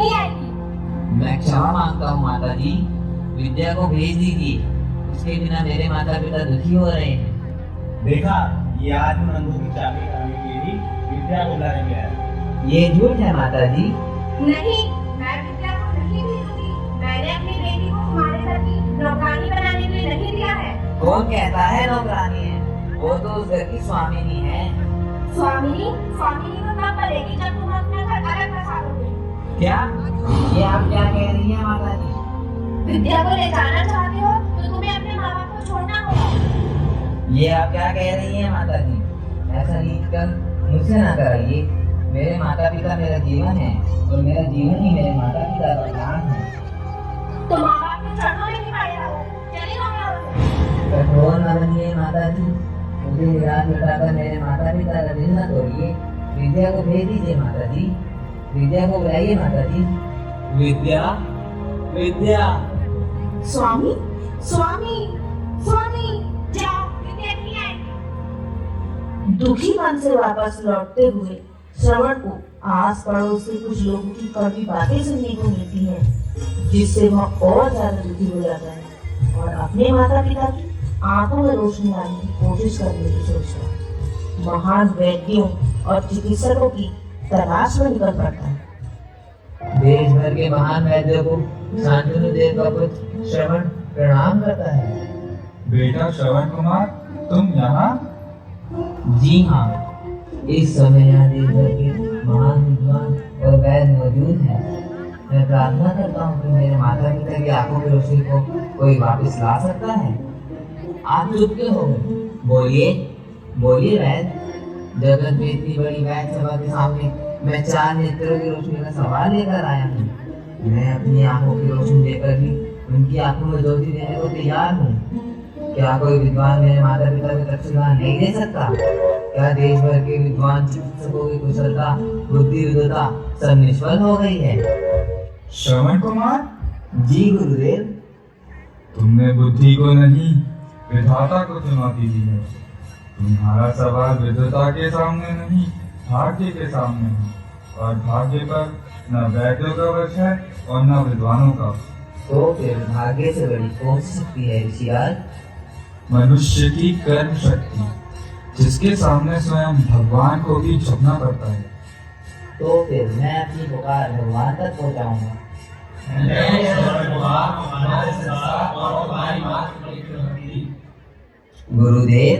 नहीं आएगी। मैं क्षमा मांगता हूँ माता जी, विद्या को भेज दीजिए, उसके बिना मेरे माता पिता दुखी हो रहे हैं। देखा, ये आदमी नंदू की चाबी करने के लिए विद्या को लाने गया है। ये झूठ है माता जी। नहीं, मैं विद्या को नहीं भेजूंगी। मैंने अपनी बेटी को तुम्हारे घर की नौकरानी बनाने के लिए नहीं दिया है। कौन कहता है नौकरानी है? वो तो उस घर की स्वामिनी है। स्वामिनी? स्वामिनी तो तब बनेगी जब तुम अपना घर अलग बसा लोगे। क्या? ये आप क्या कह रही हैं माता जी? विद्या को ले जाना चाहते हो तो तुम्हें अपने माँ बाप को छोड़ना होगा। ये आप क्या कह रही हैं माता जी? ऐसा नीच कर मुझसे ना कराइए। मेरे माता पिता मेरा जीवन है और मेरा जीवन ही मेरे माता पिता का प्राण है। तो माँ बाप के चरणों में ही पड़े रहो, चले जाओ यहाँ से। कठोर न बनिए माता जी, मुझे निराश लौटाकर मेरे माता पिता का दिल न तोड़िए। विद्या को भेज दीजिए माता जी, विद्या को बुलाइए माता जी। विद्या, विद्या। स्वामी, स्वामी, स्वामी, जाओ, विद्या नहीं आएगी। दुखी मन से वापस लौटते हुए श्रवण को आस पड़ोस से कुछ लोगों की कड़वी बातें सुनने को मिलती हैं, जिससे वह और ज्यादा दुखी हो जाता है और अपने माता पिता की आंखों में रोशनी लाने की कोशिश करने की सोचता है। महान वैद्यों और चिकित्सकों की तलाश में निकल पड़ता है। देश भर के महान वैद्यों को शांतनु देव का पुत्र श्रवण प्रणाम करता है। बेटा श्रवण कुमार, तुम यहाँ? जी हाँ, इस समय यहाँ देश भर के महान विद्वान और वैद्य मौजूद हैं। मैं प्रार्थना करता हूँ कि मेरे माता पिता की आंखों की रोशनी को कोई वापस ला सकता है। आप चुप क्यों हो गए? बोलिए, बोलिए वैद्य। जगत में इतनी बड़ी वैद्य सभा के सामने मैं 4 नेत्रों की रोशनी का सवाल लेकर आया हूँ। मैं अपनी आंखों की रोशनी देकर भी उनकी आंखों में ज्योति देने को तैयार हूँ। क्या कोई विद्वान मेरे माता पिता को तत्क्षणात नहीं दे सकता? क्या देश भर के विद्वान चिकित्सकों की कुशलता, बुद्धि विद्वता सब निष्फल हो गई है? श्रवण कुमार? जी गुरुदेव। तुमने बुद्धि को नहीं, विधाता को चुनौती दी है। तुम्हारा सवाल विधाता के सामने नहीं, भाग्य के सामने है, और भाग्य पर न वैद्यों का वश है और न विद्वानों का। तो फिर भाग्य से बड़ी कौन सी शक्ति है ऋषिराज? मनुष्य की कर्म शक्ति, जिसके सामने स्वयं भगवान को भी झुकना पड़ता है। तो फिर मैं अपनी पुकार भगवान तक पहुंचाऊंगा। गुरुदेव,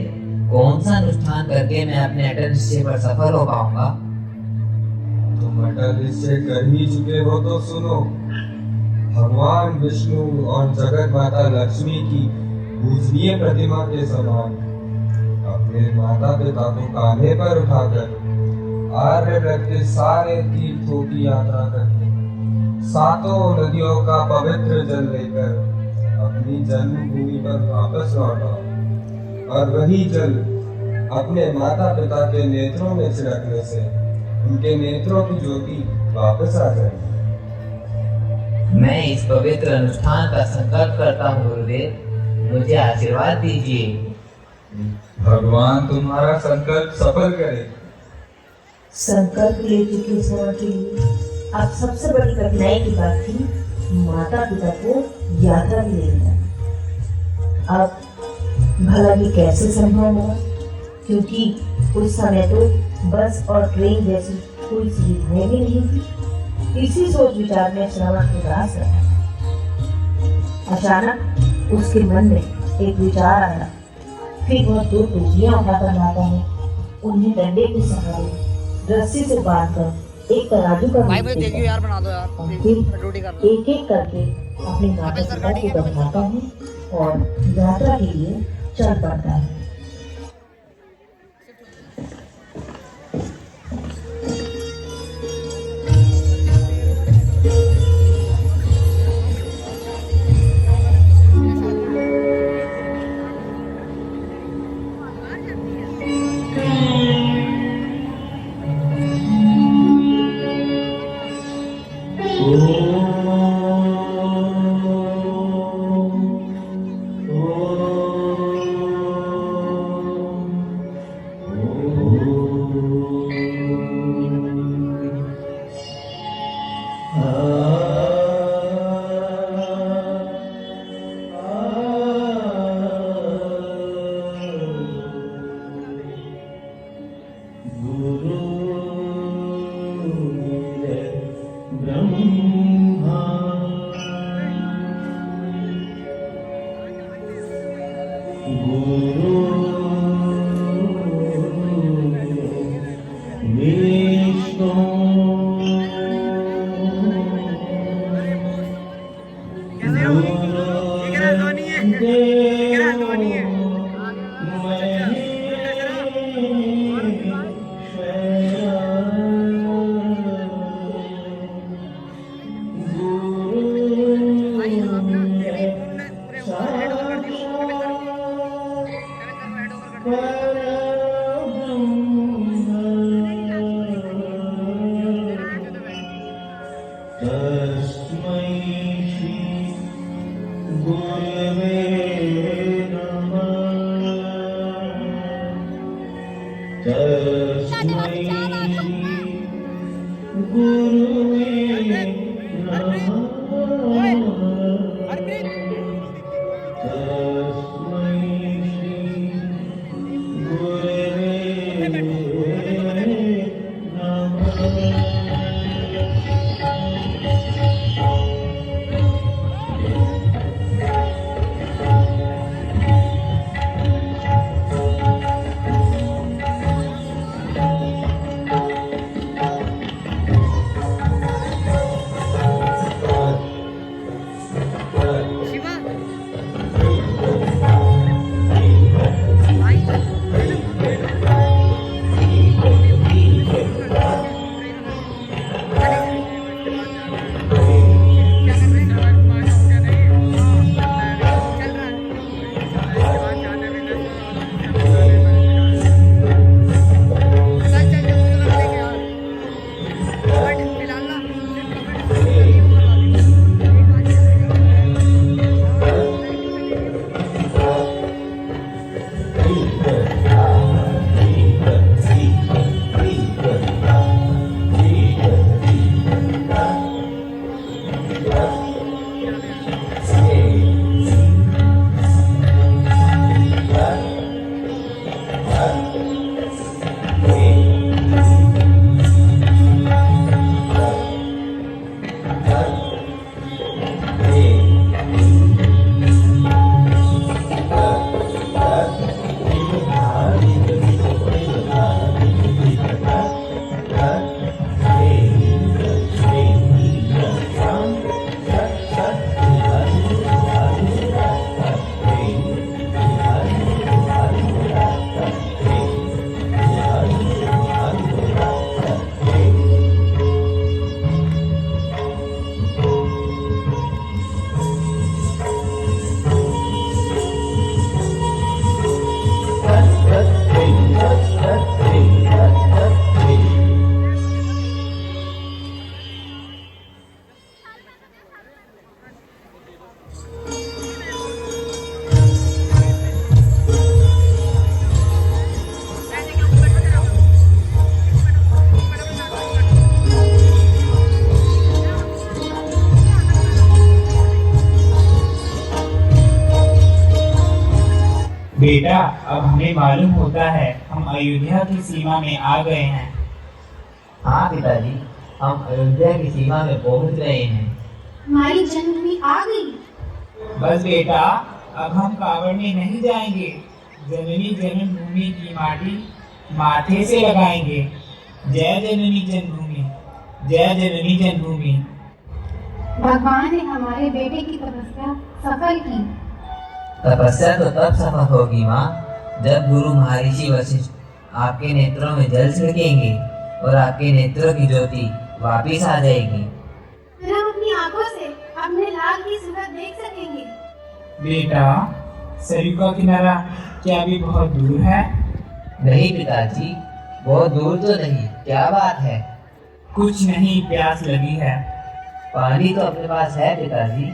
कौन सा अनुष्ठान करके मैं अपने अटल निश्चय पर सफल हो पाऊंगा? तुम अटल निश्चय कर ही चुके हो तो सुनो। भगवान विष्णु और जगत माता लक्ष्मी की पूजनीय प्रतिमा के समान अपने माता पिता को कांधे पर उठाकर आर्यव्रत के सारे तीर्थों की यात्रा करके 7 नदियों का पवित्र जल लेकर अपनी जन्मभूमि पर वापस लौटा, और वही जल अपने माता पिता के नेत्रों में छिड़कने से उनके नेत्रों की ज्योति वापस आ जाएगी। मैं इस पवित्र अनुष्ठान का संकल्प करता हूँ गुरुदेव, मुझे आशीर्वाद दीजिए। भगवान तुम्हारा संकल्प सफल करे। संकल्प ले चुके श्रवण के लिए अब सबसे बड़ी कठिनाई की बात थी माता पिता को यात्रा भी ले जाना। अब भला ये कैसे संभव होगा, क्योंकि उस समय तो बस और ट्रेन जैसी कोई सुविधाएं भी नहीं थी। इसी सोच विचार में श्रवण उदास रहा। अचानक उसके मन में एक विचार आया। फिर वह 2 टोकरियां उठाकर लाता है, उन्हें डंडे के सहारे रस्सी से बांधकर एक तराजू का भाई मुझे देखियो यार, बना दो यार, फिर रोटी कर लो। एक एक करके अपने माता पिता को बैठाता है और यात्रा के लिए चल पड़ता है। बेटा, अब हमें मालूम होता है हम अयोध्या की सीमा में आ गए हैं। हाँ पिताजी, हम अयोध्या की सीमा में पहुंच गए हैं। हमारी जन्मभूमि आ गई। बस बेटा, अब हम कांवड़ में नहीं जाएंगे, जननी जन्मभूमि की माटी माथे से लगाएंगे। जय जननी जन्मभूमि, जय जननी जन्मभूमि। भगवान ने हमारे बेटे की तपस्या सफल की। तपस्या तो तब सफल होगी माँ, जब गुरु महर्षि वशिष्ठ आपके नेत्रों में जल छिड़केंगे और आपके नेत्रों की ज्योति वापिस आ जाएगी। फिर हम अपनी आंखों से अपने लाल की सूरत देख सकेंगे। बेटा, सरयू का किनारा क्या अभी बहुत दूर है? नहीं पिताजी, बहुत दूर तो नहीं। क्या बात है? कुछ नहीं, प्यास लगी है। पानी तो अपने पास है पिताजी।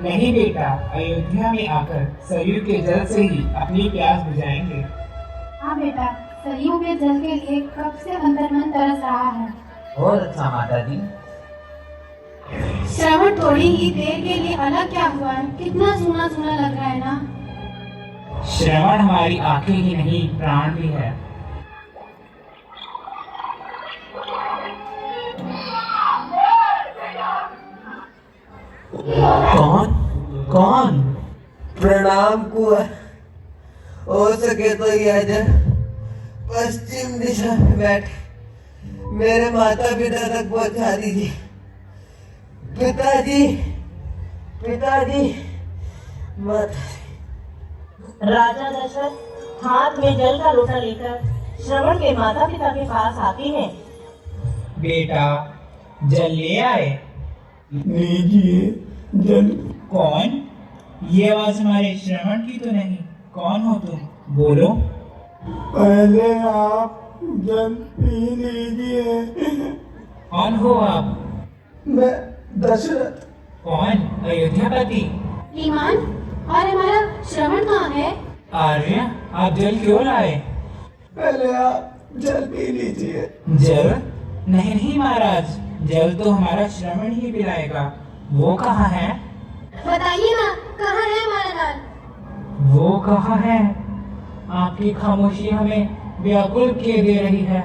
नहीं बेटा, अयोध्या में आकर सरयू के जल से ही अपनी प्यास बुझाएंगे। हाँ बेटा, सरयू के जल के लिए कब से अंतर्मन तरस रहा है। और अच्छा माता जी। श्रवण थोड़ी ही देर के लिए अलग क्या हुआ है? कितना सूना सूना लग रहा है ना। श्रवण हमारी आंखें ही नहीं, प्राण भी है। कौन कौन? प्रणाम कुंवर। हो सके तो यह जन पश्चिम दिशा में बैठे मेरे माता पिता तक पहुंचा दीजिए। पिताजी, पिताजी, माता। राजा दशरथ हाथ में जल का लोटा लेकर श्रवण के माता पिता के पास आते हैं। बेटा, जल ले आए? लीजिए जल। कौन? ये आवाज हमारे श्रवण की तो नहीं। कौन हो तुम? बोलो। पहले आप जल पी लीजिए। कौन हो आप? मैं दशरथ। कौन? अयोध्यापति? ईमान, और हमारा श्रवण कहाँ है? आर्य, आप जल क्यों लाए? पहले आप जल पी लीजिए। जल? नहीं नहीं महाराज, जल तो हमारा श्रवण ही पिलाएगा। वो कहाँ है? बताइए ना, कहाँ है हमारा लाल? वो कहाँ है? आपकी खामोशी हमें व्याकुल किए दे रही है।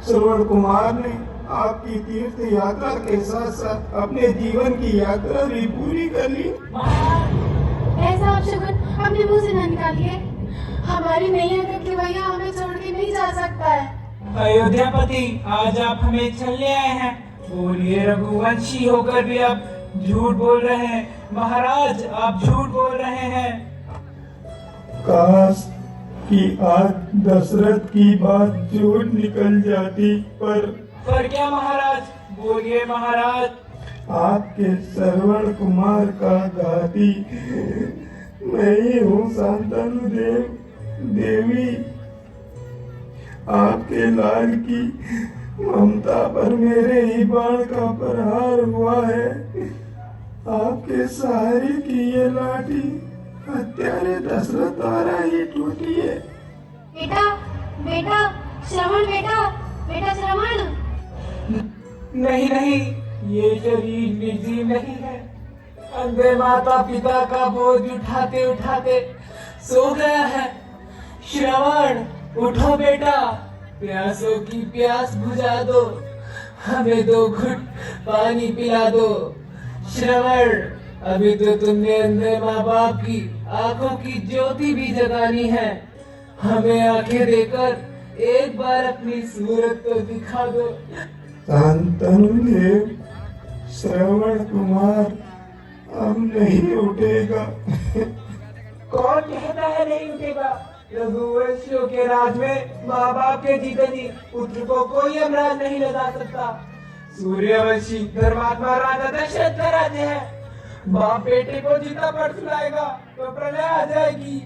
श्रवण कुमार ने आपकी तीर्थ यात्रा के साथ साथ अपने जीवन की यात्रा भी पूरी कर ली। ऐसा अपशगुन अपने मुंह से न निकालिए। हमारी नैया का खिवैया हमें छोड़ के नहीं जा सकता है। अयोध्यापति, आज आप हमें छलने आए हैं। बोलिए, रघुवंशी होकर भी आप झूठ बोल रहे हैं। महाराज, आप झूठ बोल रहे हैं। काश कि आज दशरथ की बात झूठ निकल जाती, पर क्या महाराज? बोलिए महाराज। आपके श्रवण कुमार का घाती मैं ही हूँ। शांतनु देवी, आपके लाल की ममता पर मेरे ही बाण का प्रहार हुआ है। आपके सहारे की ये लाठी हत्यारे दशरथ द्वारा ही टूटी है। बेटा, बेटा, श्रवण बेटा, बेटा श्रवण। नहीं नहीं, ये शरीर निर्जीव नहीं है। अंधे माता पिता का बोझ उठाते उठाते सो गया है। श्रवण, उठो बेटा, प्यासों की प्यास बुझा दो, हमें 2 घुट पानी पिला दो। श्रवण, अभी तो तुमने अंधे माँ बाप की आंखों की ज्योति भी जगानी है। हमें आंखें देकर एक बार अपनी सूरत तो दिखा दो। शांतनु देव, श्रवण कुमार अब नहीं उठेगा। कौन कहता है नहीं उठेगा? रघुवंशियों के राज में माँ बाप के जीते जी पुत्र को कोई यमराज नहीं लगा सकता। सूर्यवंशी धर्मात्मा राजा दशरथ का राज्य है। बाप बेटे को जीता पर सुलाएगा तो प्रलय आ जाएगी।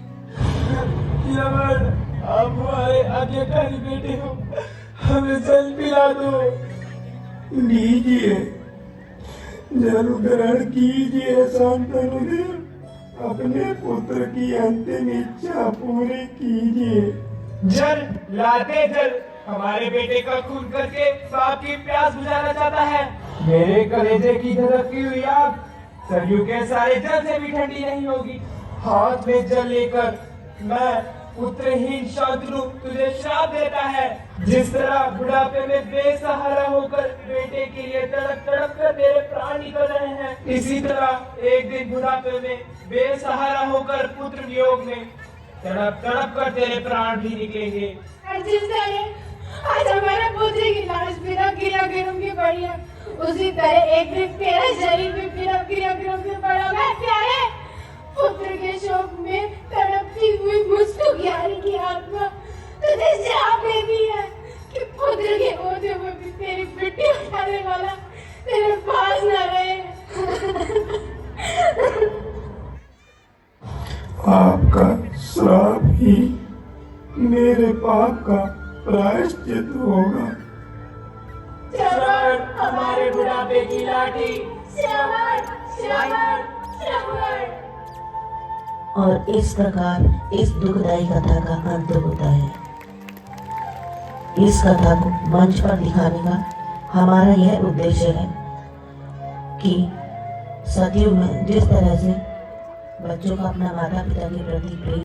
श्रवण, आप हमारे आज्ञाकारी बेटे हो, हमें जल पिला दो। लीजिए, जल ग्रहण कीजिए। शांतनु देव, अपने पुत्र की अंतिम इच्छा पूरी कीजिए। जल लाते जल, हमारे बेटे का खून करके बाप की प्यास बुझाना चाहता है। मेरे कलेजे की धड़कती हुई आग सरयू के सारे जल से भी ठंडी नहीं होगी। हाथ में जल लेकर मैं पुत्रहीन शांतनु तुझे श्राप देता है। जिस तरह बुढ़ापे में बेसहारा होकर बेटे के लिए तड़प तड़प कर तेरे प्राण निकल रहे हैं, इसी तरह एक दिन बुढ़ापे में बेसहारा होकर पुत्र वियोग में तड़प तड़प कर तेरे प्राण भी निकलेंगे। जिस तरह आज हमारे पुत्र की लाश बिना गिरा गिरूंगी पड़ी है, उसी तरह एक दिन तेरा शरीर भी बिना गिरा गिरूंगी पड़ा। मैं प्यारे पुत्र के शोक में तड़पती हुई मुझको ज्ञानी की आत्मा तुझे श्राप देती है कि पुत्र के होते हुए भी तेरी मिट्टी उठाने वाला तेरे पास न रहे। आपका श्राप ही मेरे पाप का प्रायश्चित होगा। श्रवण, हमारे बुढ़ापे की लाठी। श्रवण, श्रवण, श्रवण। और इस प्रकार इस दुखदायी कथा का अंत होता है। इस कथा को मंच पर दिखाने का हमारा यह उद्देश्य है कि सदियों में जिस तरह से बच्चों का अपना माता पिता के प्रति प्रेम